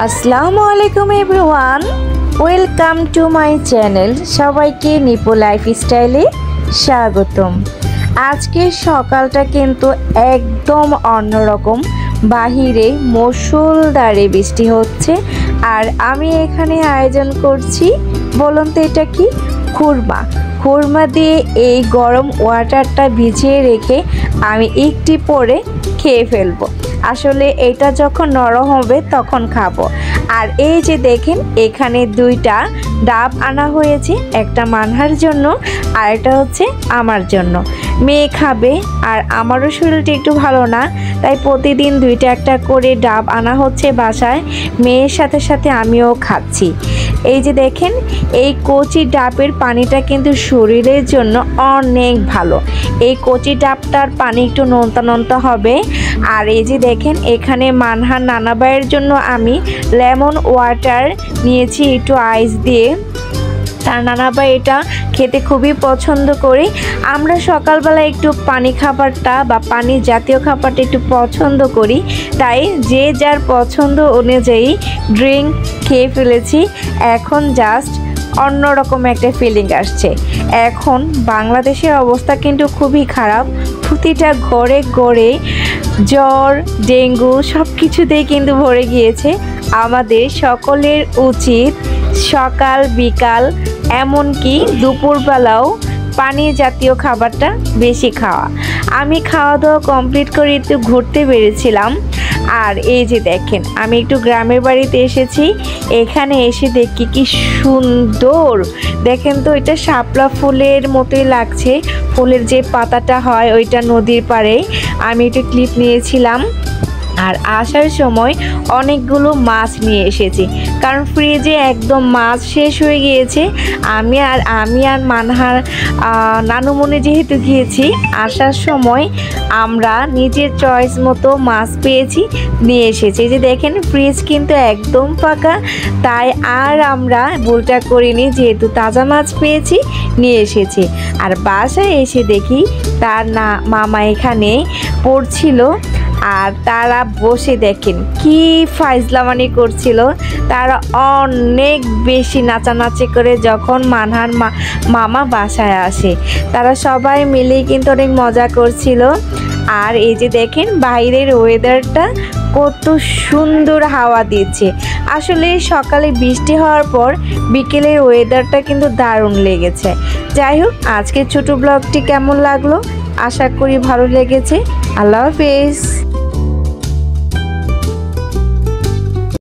আসসালামু আলাইকুম everyone, welcome to my channel. সবাইকে নিপু লাইফস্টাইলে স্বাগতম। আজকের সকালটা কিন্তু একদম অন্যরকম। বাহিরে মুষলধারে বৃষ্টি হচ্ছে আর আমি এখানে আয়োজন করছি, বলুন তো এটা কি? খুরমা দিয়ে এই গরম ওয়াটারটা ভিজিয়ে রেখে আমি একটি পরে খেয়ে ফেলবো। আসলে এটা যখন নরম হবে তখন খাবো। আর এই যে দেখেন, এখানে দুইটা ডাব আনা হয়েছে, একটা মানহার জন্য আর একটা হচ্ছে আমার জন্য। মেয়ে খাবে আর আমারও শরীরটা একটু ভালো না, তাই প্রতিদিন দুইটা একটা করে ডাব আনা হচ্ছে বাসায়। মেয়ের সাথে সাথে আমিও খাচ্ছি। এই যে দেখেন, এই কচি ডাবের পানিটা কিন্তু শরীরের জন্য অনেক ভালো। এই কচি ডাবটার পানি একটু নোনতা নোনতা হবে। আর এই যে দেখেন, এখানে মানহার নানাবাইয়ের জন্য আমি লেমন ওয়াটার নিয়েছি একটু আইস দিয়ে। তার নানাবাই এটা খেতে খুবই পছন্দ করি। আমরা সকালবেলা একটু পানি খাবারটা বা পানি জাতীয় খাবারটা একটু পছন্দ করি, তাই যে যার পছন্দ অনুযায়ী ড্রিঙ্ক খেয়ে ফেলেছি। এখন জাস্ট অন্যরকম একটা ফিলিং আসছে। এখন বাংলাদেশের অবস্থা কিন্তু খুবই খারাপ। প্রতিটা ঘরে ঘরে জ্বর, ডেঙ্গু সব কিছুতেই কিন্তু ভরে গিয়েছে। আমাদের সকলের উচিত সকাল বিকাল এমনকি দুপুরবেলাও পানি জাতীয় খাবারটা বেশি খাওয়া। আমি খাওয়া দাওয়া কমপ্লিট করে একটু ঘুরতে বেরিয়েছিলাম। আর এই যে দেখেন, আমি একটু গ্রামের বাড়িতে এসেছি। এখানে এসে দেখি কি সুন্দর, দেখেন তো, এটা শাপলা ফুলের মতোই লাগছে। ফুলের যে পাতাটা হয় ওইটা নদীর পাড়ে। আমি একটু ক্লিপ নিয়েছিলাম। আর আসার সময় অনেকগুলো মাছ নিয়ে এসেছি, কারণ ফ্রিজে একদম মাছ শেষ হয়ে গিয়েছে। আমি আর মানহার নানুমণি যেহেতু গিয়েছি, আসার সময় আমরা নিজের চয়েস মতো মাছ পেয়েছি, নিয়ে এসেছি। যে দেখেন, ফ্রিজ কিন্তু একদম ফাঁকা, তাই আর আমরা ভুলটা করিনি, যেহেতু তাজা মাছ পেয়েছি নিয়ে এসেছি। আর বাসায় এসে দেখি তার মামা এখানে পড়ছিল আর তারা বসে দেখেন কি ফাইজলামানি করছিল। তারা অনেক বেশি নাচানাচি করে যখন মানহার মামা বাসায় আসে, তারা সবাই মিলেই কিন্তু অনেক মজা করছিল। আর এই যে দেখেন, বাইরের ওয়েদারটা কত সুন্দর হাওয়া দিচ্ছে। আসলে সকালে বৃষ্টি হওয়ার পর বিকেলের ওয়েদারটা কিন্তু দারুণ লেগেছে। যাই হোক, আজকের ছোট ব্লগটি কেমন লাগলো? আশা করি ভালো লেগেছে। আল্লাহ হাফেজ।